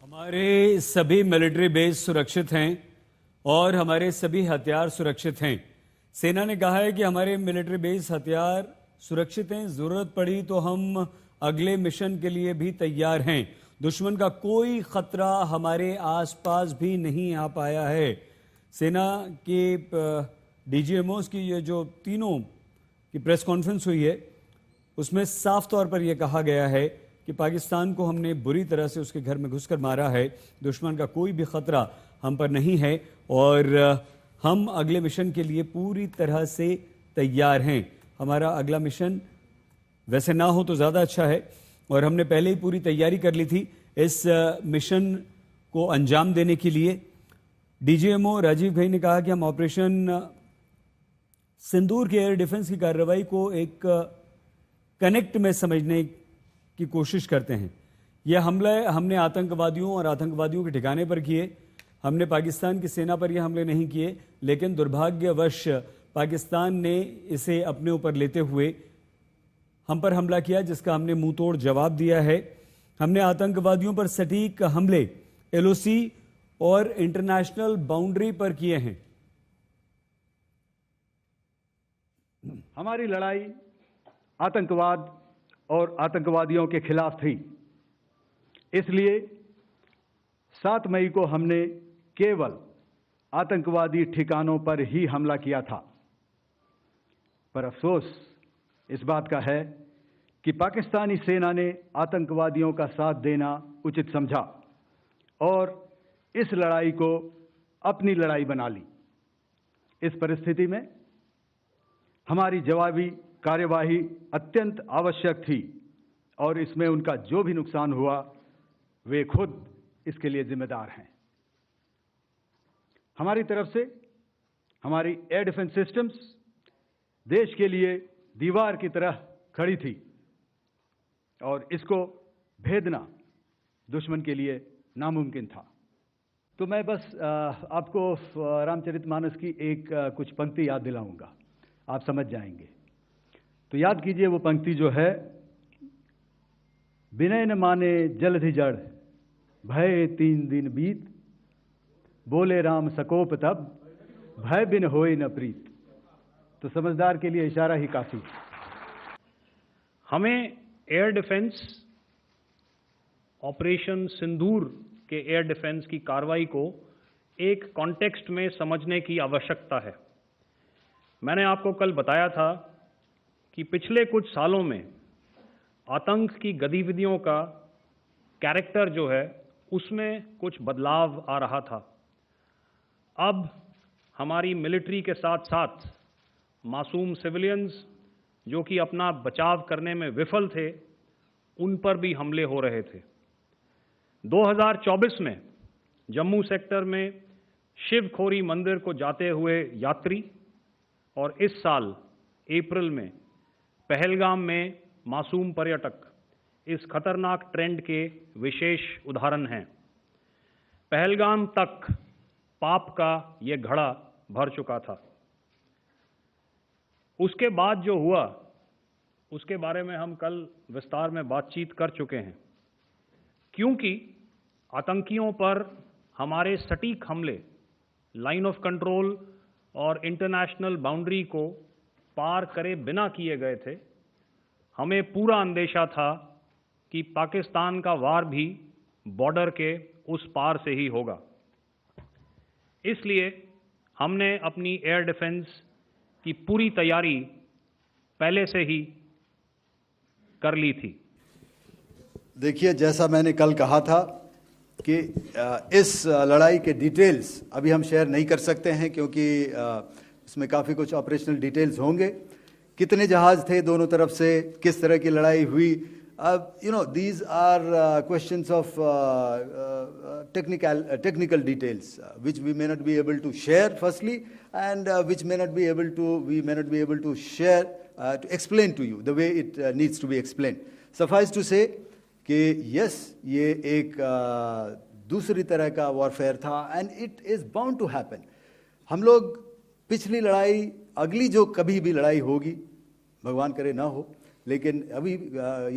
हमारे सभी military base सुरक्षित हैं और हमारे सभी हथियार सुरक्षित हैं। सेना ने कहा है कि हमारे मिलिट्री बेस हथियार सुरक्षित हैं, जरूरत पड़ी तो हम अगले मिशन के लिए भी तैयार हैं। दुश्मन का कोई खतरा हमारे आसपास भी नहीं आ पाया है। सेना के डीजीएमओस की ये जो तीनों की प्रेस कॉन्फ्रेंस हुई है उसमें साफ तौर पर यह कहा गया है कि पाकिस्तान को हमने बुरी तरह से उसके घर में घुसकर मारा है। दुश्मन का कोई भी खतरा हम पर नहीं है और हम अगले मिशन के लिए पूरी तरह से तैयार हैं। हमारा अगला मिशन वैसे ना हो तो ज़्यादा अच्छा है और हमने पहले ही पूरी तैयारी कर ली थी इस मिशन को अंजाम देने के लिए। डीजीएमओ राजीव घई ने कहा कि हम ऑपरेशन सिंदूर के एयर डिफेंस की कार्रवाई को एक कनेक्ट में समझने की कोशिश करते हैं। यह हमला हमने आतंकवादियों और आतंकवादियों के ठिकाने पर किए। हमने पाकिस्तान की सेना पर यह हमले नहीं किए, लेकिन दुर्भाग्यवश पाकिस्तान ने इसे अपने ऊपर लेते हुए हम पर हमला किया, जिसका हमने मुंह तोड़ जवाब दिया है। हमने आतंकवादियों पर सटीक हमले एलओसी और इंटरनेशनल बाउंड्री पर किए हैं। हमारी लड़ाई आतंकवाद और आतंकवादियों के खिलाफ थी। इसलिए 7 मई को हमने केवल आतंकवादी ठिकानों पर ही हमला किया था। पर अफसोस इस बात का है कि पाकिस्तानी सेना ने आतंकवादियों का साथ देना उचित समझा और इस लड़ाई को अपनी लड़ाई बना ली। इस परिस्थिति में हमारी जवाबी कार्यवाही अत्यंत आवश्यक थी और इसमें उनका जो भी नुकसान हुआ वे खुद इसके लिए जिम्मेदार हैं। हमारी तरफ से हमारी एयर डिफेंस सिस्टम्स देश के लिए दीवार की तरह खड़ी थी और इसको भेदना दुश्मन के लिए नामुमकिन था। तो मैं बस आपको रामचरितमानस की एक कुछ पंक्ति याद दिलाऊंगा, आप समझ जाएंगे। तो याद कीजिए वो पंक्ति जो है, विनय न माने जलधि जड़, भय 3 दिन बीत, बोले राम सकोप तब, भय बिन होए न प्रीत। तो समझदार के लिए इशारा ही काफी। हमें एयर डिफेंस ऑपरेशन सिंदूर के एयर डिफेंस की कार्रवाई को एक कॉन्टेक्स्ट में समझने की आवश्यकता है। मैंने आपको कल बताया था कि पिछले कुछ सालों में आतंक की गतिविधियों का कैरेक्टर जो है उसमें कुछ बदलाव आ रहा था। अब हमारी मिलिट्री के साथ साथ मासूम सिविलियंस जो कि अपना बचाव करने में विफल थे, उन पर भी हमले हो रहे थे। 2024 में जम्मू सेक्टर में शिवखोरी मंदिर को जाते हुए यात्री और इस साल अप्रैल में पहलगाम में मासूम पर्यटक इस खतरनाक ट्रेंड के विशेष उदाहरण हैं। पहलगाम तक पाप का ये घड़ा भर चुका था। उसके बाद जो हुआ उसके बारे में हम कल विस्तार में बातचीत कर चुके हैं। क्योंकि आतंकियों पर हमारे सटीक हमले लाइन ऑफ कंट्रोल और इंटरनेशनल बाउंड्री को पार करे बिना किए गए थे, हमें पूरा अंदेशा था कि पाकिस्तान का वार भी बॉर्डर के उस पार से ही होगा। इसलिए हमने अपनी एयर डिफेंस की पूरी तैयारी पहले से ही कर ली थी। देखिए, जैसा मैंने कल कहा था कि इस लड़ाई के डिटेल्स अभी हम शेयर नहीं कर सकते हैं क्योंकि इसमें काफ़ी कुछ ऑपरेशनल डिटेल्स होंगे। कितने जहाज़ थे दोनों तरफ से, किस तरह की लड़ाई हुई, these are questions of technical details which we may not be able to share firstly, and which we may not be able to share to explain to you the way it needs to be explained. Suffice to say कि yes, ये एक दूसरी तरह का warfare था and it is bound to happen. हम लोग पिछली लड़ाई, अगली जो कभी भी लड़ाई होगी, भगवान करे ना हो, लेकिन अभी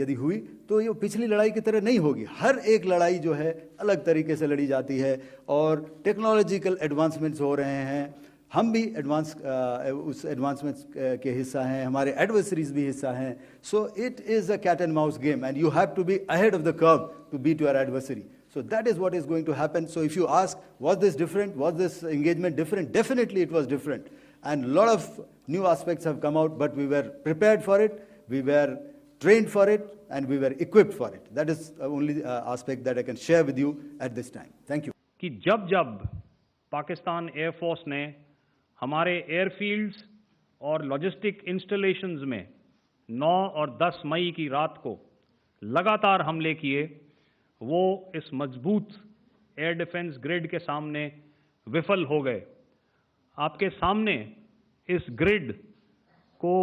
यदि हुई तो ये पिछली लड़ाई की तरह नहीं होगी। हर एक लड़ाई जो है अलग तरीके से लड़ी जाती है और टेक्नोलॉजिकल एडवांसमेंट्स हो रहे हैं। हम भी उस एडवांसमेंट्स के हिस्सा हैं, हमारे एडवर्सरीज भी हिस्सा हैं। So it is a cat and mouse game and you have to be ahead of the curve to beat your adversary. So that is what is going to happen. So if you ask, was this different? Was this engagement different? Definitely it was different. And a lot of new aspects have come out, but we were prepared for it, we were trained for it, and we were equipped for it. That is the only aspect that I can share with you at this time. Thank you. कि जब जब Pakistan air force ने हमारे airfields और logistic installations में 9 और 10 मई की रात को लगातार हमले किए, वो इस मजबूत एयर डिफेंस ग्रिड के सामने विफल हो गए। आपके सामने इस ग्रिड को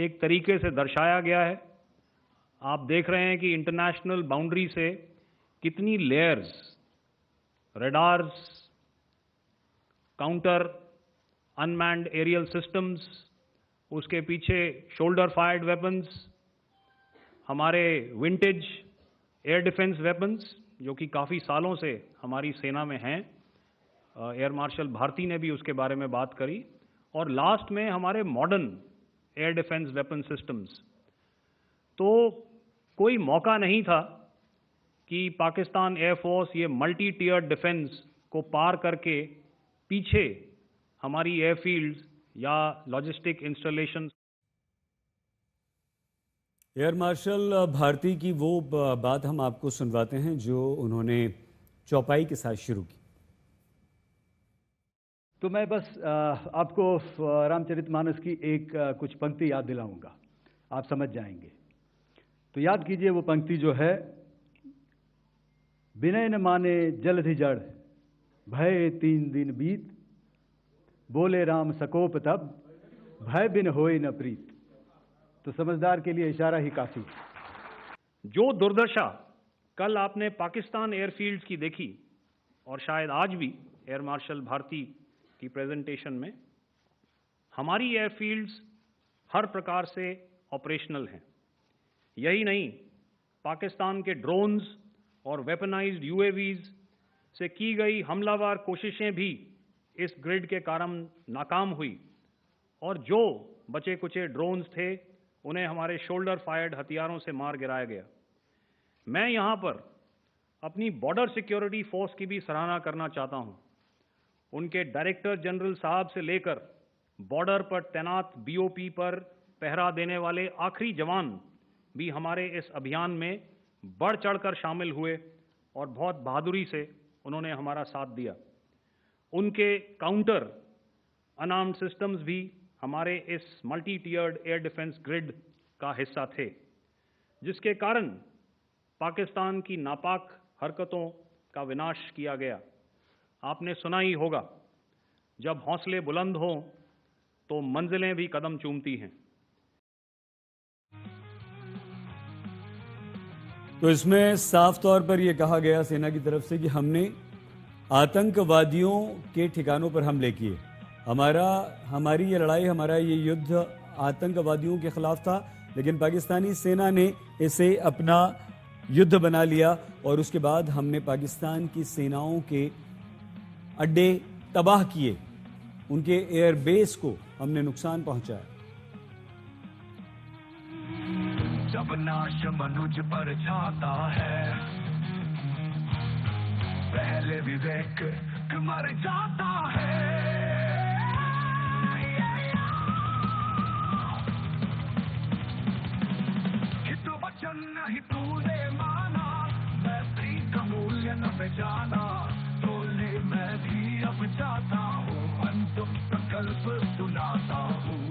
एक तरीके से दर्शाया गया है। आप देख रहे हैं कि इंटरनेशनल बाउंड्री से कितनी layers, radars, counter, unmanned aerial systems, उसके पीछे शोल्डर फायर्ड वेपन्स, हमारे विंटेज एयर डिफेंस वेपन्स जो कि काफ़ी सालों से हमारी सेना में हैं। एयर मार्शल भारती ने भी उसके बारे में बात करी। और लास्ट में हमारे modern air defence weapon systems. तो कोई मौका नहीं था कि पाकिस्तान एयरफोर्स ये मल्टी टियर डिफेंस को पार करके पीछे हमारी एयरफील्ड्स या logistic installation. Air marshal Bharti की वो बात हम आपको सुनवाते हैं जो उन्होंने चौपाई के साथ शुरू की। तो मैं बस आपको रामचरितमानस की एक कुछ पंक्ति याद दिलाऊंगा, आप समझ जाएंगे। तो याद कीजिए वो पंक्ति जो है, विनय न माने जलधि जड़, भय 3 दिन बीत, बोले राम सकोप तब, भय बिन होए न प्रीत। तो समझदार के लिए इशारा ही काफी। जो दुर्दशा कल आपने पाकिस्तान एयरफील्ड्स की देखी और शायद आज भी एयर मार्शल भारती की प्रेजेंटेशन में, हमारी एयरफील्ड्स हर प्रकार से ऑपरेशनल हैं। यही नहीं, पाकिस्तान के ड्रोन्स और वेपनाइज्ड यूएवीज से की गई हमलावर कोशिशें भी इस ग्रिड के कारण नाकाम हुई और जो बचे कुचे ड्रोन्स थे उन्हें हमारे शोल्डर फायर्ड हथियारों से मार गिराया गया। मैं यहाँ पर अपनी बॉर्डर सिक्योरिटी फोर्स की भी सराहना करना चाहता हूँ। उनके डायरेक्टर जनरल साहब से लेकर बॉर्डर पर तैनात बीओपी पर पहरा देने वाले आखिरी जवान भी हमारे इस अभियान में बढ़ चढ़कर शामिल हुए और बहुत बहादुरी से उन्होंने हमारा साथ दिया। उनके काउंटर अनार्म्ड सिस्टम्स भी हमारे इस मल्टी टियर्ड एयर डिफेंस ग्रिड का हिस्सा थे, जिसके कारण पाकिस्तान की नापाक हरकतों का विनाश किया गया। आपने सुना ही होगा, जब हौसले बुलंद हों तो मंजिलें भी कदम चूमती हैं। तो इसमें साफ तौर पर यह कहा गया सेना की तरफ से कि हमने आतंकवादियों के ठिकानों पर हमले किए। हमारी ये लड़ाई, हमारा ये युद्ध आतंकवादियों के खिलाफ था, लेकिन पाकिस्तानी सेना ने इसे अपना युद्ध बना लिया और उसके बाद हमने पाकिस्तान की सेनाओं के अड्डे तबाह किए, उनके एयरबेस को हमने नुकसान पहुंचाया। जब नाश मनुज पर छाता है, पहले विवेक मर जाता है। हित वचन नहीं तूने माना, मैत्री का मूल्य न पहचाना, तोले मैं भी अब चाहता हूँ, अंतिम संकल्प सुनाता हूँ।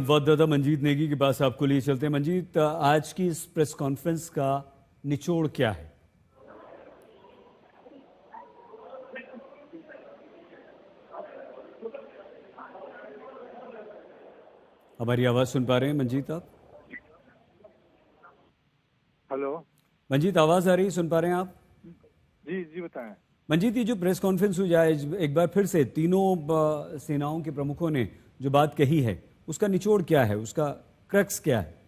संवाददाता मंजीत नेगी के पास आपको लिए चलते हैं। मंजीत, आज की इस प्रेस कॉन्फ्रेंस का निचोड़ क्या है? हमारी आवाज सुन पा रहे हैं मंजीत आप? हेलो। मंजीत आवाज आ रही है, सुन पा रहे हैं आप? जी जी बताएं। मंजीत, ये जो प्रेस कॉन्फ्रेंस हुई आज एक बार फिर से तीनों सेनाओं के प्रमुखों ने जो बात कही है उसका निचोड़ क्या है, उसका क्रक्स क्या है?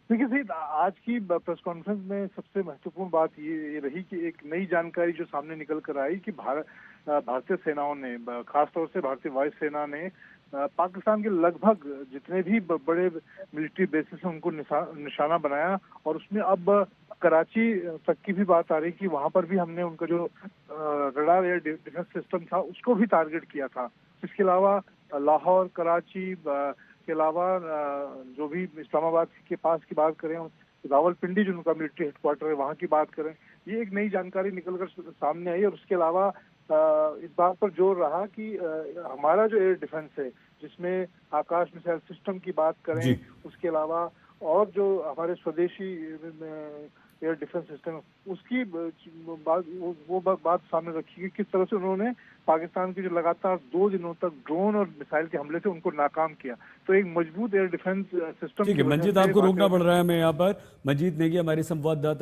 देखिए सही, आज की प्रेस कॉन्फ्रेंस में सबसे महत्वपूर्ण बात ये रही कि एक नई जानकारी जो सामने निकल कर आई कि भारतीय सेनाओं ने, खासतौर से भारतीय वायु सेना ने पाकिस्तान के लगभग जितने भी बड़े मिलिट्री बेसिस हैं उनको निशाना बनाया, और उसमें अब कराची तक की भी बात आ रही कि वहां पर भी हमने उनका जो रडार एयर डिफेंस सिस्टम था उसको भी टारगेट किया था। इसके अलावा लाहौर, कराची के अलावा जो भी इस्लामाबाद के पास की बात करें, रावलपिंडी जो उनका मिलिट्री हेडक्वार्टर है वहाँ की बात करें, ये एक नई जानकारी निकलकर सामने आई। और उसके अलावा इस बात पर जोर रहा कि हमारा जो एयर डिफेंस है, जिसमें आकाश मिसाइल सिस्टम की बात करें, उसके अलावा और जो हमारे स्वदेशी एयर डिफेंस सिस्टम, उसकी बात सामने रखी कि किस तरह से उन्होंने पाकिस्तान के जो लगातार 2 दिनों तक ड्रोन और मिसाइल के हमले से उनको नाकाम किया। तो एक मजबूत एयर डिफेंस सिस्टम। ठीक है मंजीत, आपको रोकना पड़ रहा है मैं यहाँ पर। मंजीत नेगी हमारे संवाददाता